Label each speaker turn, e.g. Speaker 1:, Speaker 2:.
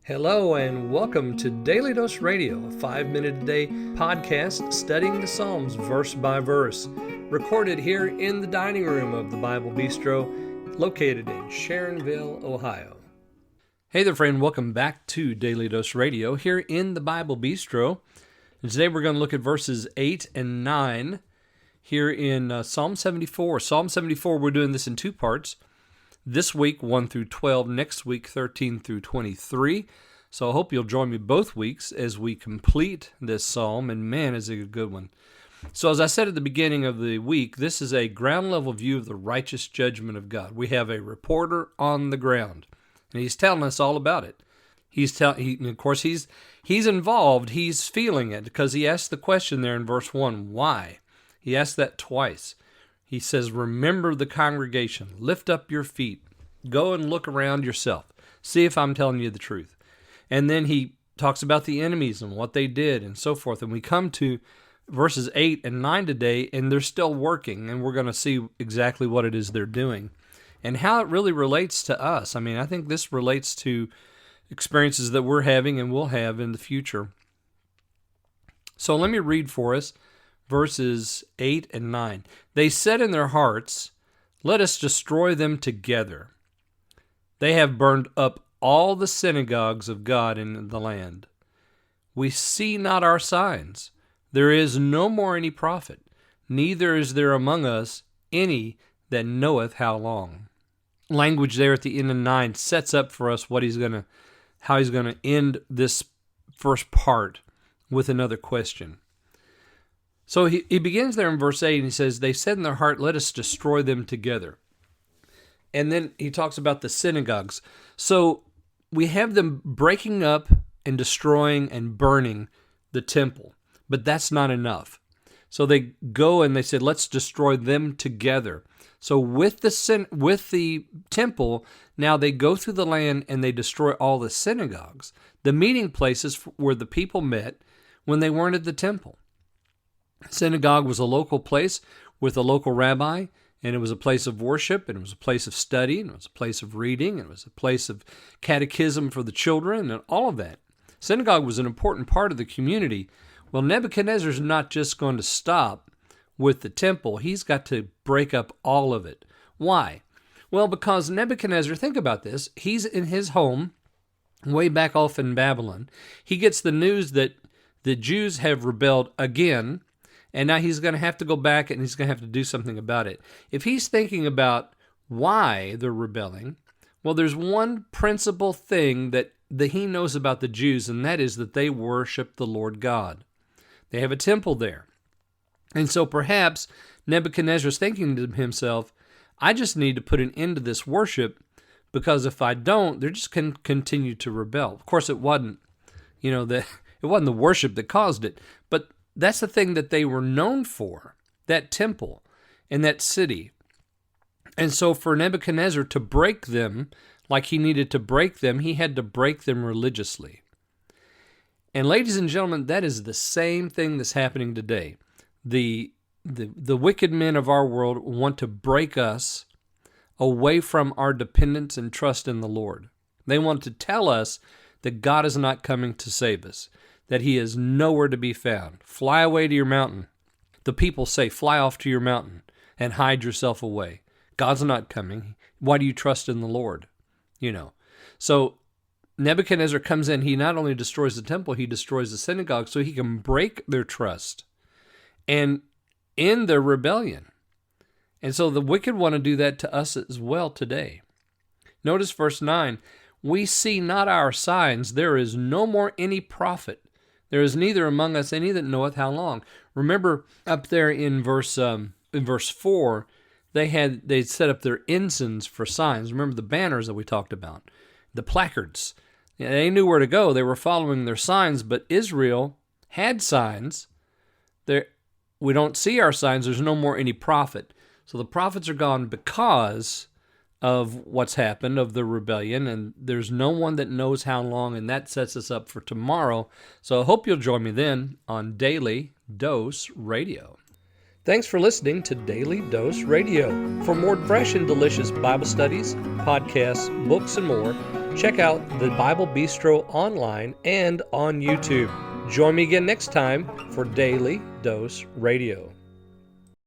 Speaker 1: Hello and welcome to Daily Dose Radio, a 5-minute-a-day podcast studying the Psalms verse by verse, recorded here in the dining room of the Bible Bistro, located in Sharonville, Ohio. Hey there, friend. Welcome back to Daily Dose Radio here in the Bible Bistro. And today we're going to look at verses 8 and 9 here in Psalm 74. Psalm 74, we're doing this in two parts. This week, 1 through 12. Next week, 13 through 23. So I hope you'll join me both weeks as we complete this psalm. And man, is it a good one. So as I said at the beginning of the week, this is a ground-level view of the righteous judgment of God. We have a reporter on the ground, and he's telling us all about it. Of course, he's involved. He's feeling it because he asked the question there in verse 1, why? He asked that twice. He says, remember the congregation, lift up your feet, go and look around yourself, see if I'm telling you the truth. And then he talks about the enemies and what they did and so forth. And we come to verses 8 and 9 today, and they're still working, and we're going to see exactly what it is they're doing and how it really relates to us. I mean, I think this relates to experiences that we're having and will have in the future. So let me read for us verses 8 and 9. They said in their hearts, let us destroy them together. They have burned up all the synagogues of God in the land. We see not our signs. There is no more any prophet, neither is there among us any that knoweth how long. Language there at the end of 9 sets up for us how he's going to end this first part with another question. So he begins there in verse 8, and he says, they said in their heart, let us destroy them together. And then he talks about the synagogues. So we have them breaking up and destroying and burning the temple, but that's not enough. So they go and they said, let's destroy them together. So with the temple, now they go through the land and they destroy all the synagogues, the meeting places where the people met when they weren't at the temple. Synagogue was a local place with a local rabbi, and it was a place of worship, and it was a place of study, and it was a place of reading, and it was a place of catechism for the children, and all of that. Synagogue was an important part of the community. Well, Nebuchadnezzar's not just going to stop with the temple. He's got to break up all of it. Why? Well, because Nebuchadnezzar, think about this, he's in his home way back off in Babylon. He gets the news that the Jews have rebelled again, and now he's going to have to go back and he's going to have to do something about it. If he's thinking about why they're rebelling, well, there's one principal thing that he knows about the Jews, and that is that they worship the Lord God. They have a temple there. And so perhaps Nebuchadnezzar's thinking to himself, I just need to put an end to this worship, because if I don't, they're just going to continue to rebel. Of course, it wasn't, it wasn't the worship that caused it, but that's the thing that they were known for, that temple and that city. And so for Nebuchadnezzar to break them like he needed to break them, he had to break them religiously. And ladies and gentlemen, that is the same thing that's happening today. The wicked men of our world want to break us away from our dependence and trust in the Lord. They want to tell us that God is not coming to save us, that he is nowhere to be found. Fly away to your mountain. The people say, fly off to your mountain and hide yourself away. God's not coming. Why do you trust in the Lord? So Nebuchadnezzar comes in. He not only destroys the temple, he destroys the synagogue so he can break their trust and end their rebellion. And so the wicked want to do that to us as well today. Notice verse 9, we see not our signs. There is no more any prophet. There is neither among us any that knoweth how long. Remember up there in verse 4, they set up their ensigns for signs. Remember the banners that we talked about, the placards. They knew where to go. They were following their signs, but Israel had signs. We don't see our signs. There's no more any prophet. So the prophets are gone because of what's happened, of the rebellion, and there's no one that knows how long, and that sets us up for tomorrow. So I hope you'll join me then on Daily Dose Radio. Thanks for listening to Daily Dose Radio. For more fresh and delicious Bible studies, podcasts, books, and more, Check out the Bible Bistro online and on YouTube. Join me again next time for Daily Dose Radio.